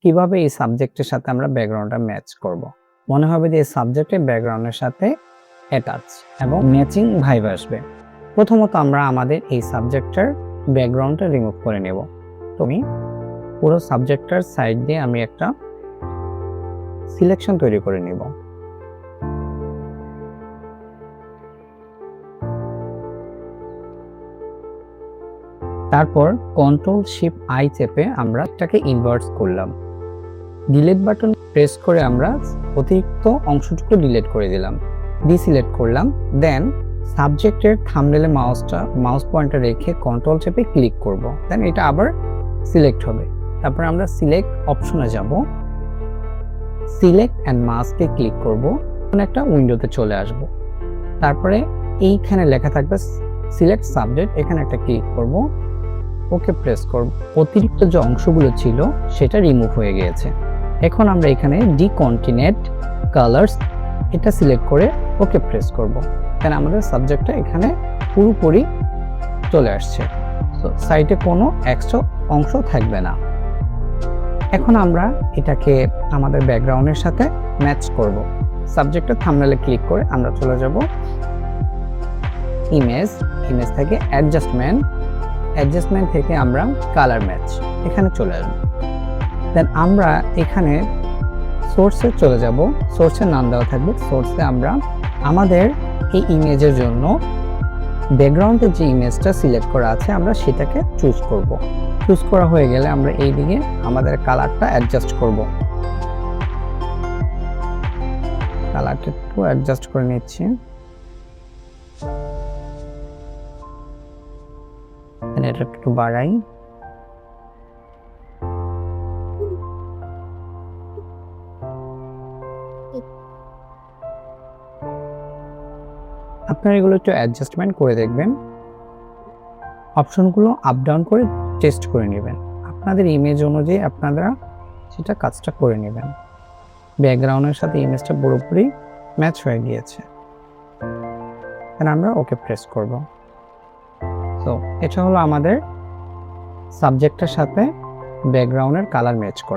কিভাবে এই সাবজেক্টের সাথে আমরা ব্যাকগ্রাউন্ডটা ম্যাচ করব। মনে হবে যে এই সাবজেক্টের ব্যাকগ্রাউন্ডের সাথে অ্যাটাচ এবং ম্যাচিং ভাইব আসবে। প্রথমত আমরা আমাদের এই সাবজেক্টের ব্যাকগ্রাউন্ডটা রিমুভ করে নেব। তুমি পুরো সাবজেক্টের সাইড দিয়ে আমি একটা সিলেকশন তৈরি করে নেব। তারপর Ctrl+Shift+I চেপে আমরা এটাকে ইনভার্ট করলাম। ডিলিট বাটন প্রেস করে আমরা অতিরিক্ত অংশটুকু ডিলিট করে দিলাম, ডিসিলেক্ট করলাম। দেন সাবজেক্টের থাম্বনেলে মাউস পয়েন্টার রেখে কন্ট্রোল চেপে ক্লিক করব। দেন এটা আবার সিলেক্ট হবে। তারপর আমরা সিলেক্ট অপশনে যাব, সিলেক্ট অ্যান্ড মাস্কে ক্লিক করব, একটা উইন্ডোতে চলে আসব। তারপরে এইখানে লেখা থাকবে সিলেক্ট সাবজেক্ট, এখানে একটা ক্লিক করব, ওকে প্রেস করব। অতিরিক্ত যে অংশগুলো ছিল সেটা রিমুভ হয়ে গিয়েছে। এখন আমরা এখানে ডিকন্টিনেট কালার্স এটা সিলেক্ট করে ওকে প্রেস করব। দেন আমাদের সাবজেক্টটা এখানে পুরোপুরি চলে আসছে। তো সাইটে কোনো এক্সট্রা অংশ থাকবে না। এখন আমরা এটাকে আমাদের ব্যাকগ্রাউন্ডের সাথে ম্যাচ করব। সাবজেক্টের থাম্বনেলে ক্লিক করে আমরা চলে যাব ইমেজ থেকে অ্যাডজাস্টমেন্ট থেকে আমরা কালার ম্যাচ এখানে চলে আসব। দেন আমরা এখানে সোর্সে চলে যাব, সোর্সের নাম দেওয়া থাকবে। সোর্সে আমরা আমাদের এই ইমেজের জন্য ব্যাকগ্রাউন্ডে যে ইমেজটা সিলেক্ট করা আছে আমরা সেটাকে চুজ করব। চুজ করা হয়ে গেলে আমরা এই দিকে আমাদের কালারটা অ্যাডজাস্ট করব। কালারটা একটু অ্যাডজাস্ট করে নিচ্ছি। এটা একটু বাড়াই। আপনারা এগুলো একটু অ্যাডজাস্টমেন্ট করে দেখবেন, অপশনগুলো আপ ডাউন করে টেস্ট করে নেবেন। আপনাদের ইমেজ অনুযায়ী আপনারা সেটা কাজটা করে নেবেন। ব্যাকগ্রাউন্ডের সাথে ইমেজটা পুরোপুরি ম্যাচ হয়ে গিয়েছে। আমরা ওকে প্রেস করব। তো এটা হলো আমাদের সাবজেক্টের সাথে ব্যাকগ্রাউন্ডের কালার ম্যাচ করা।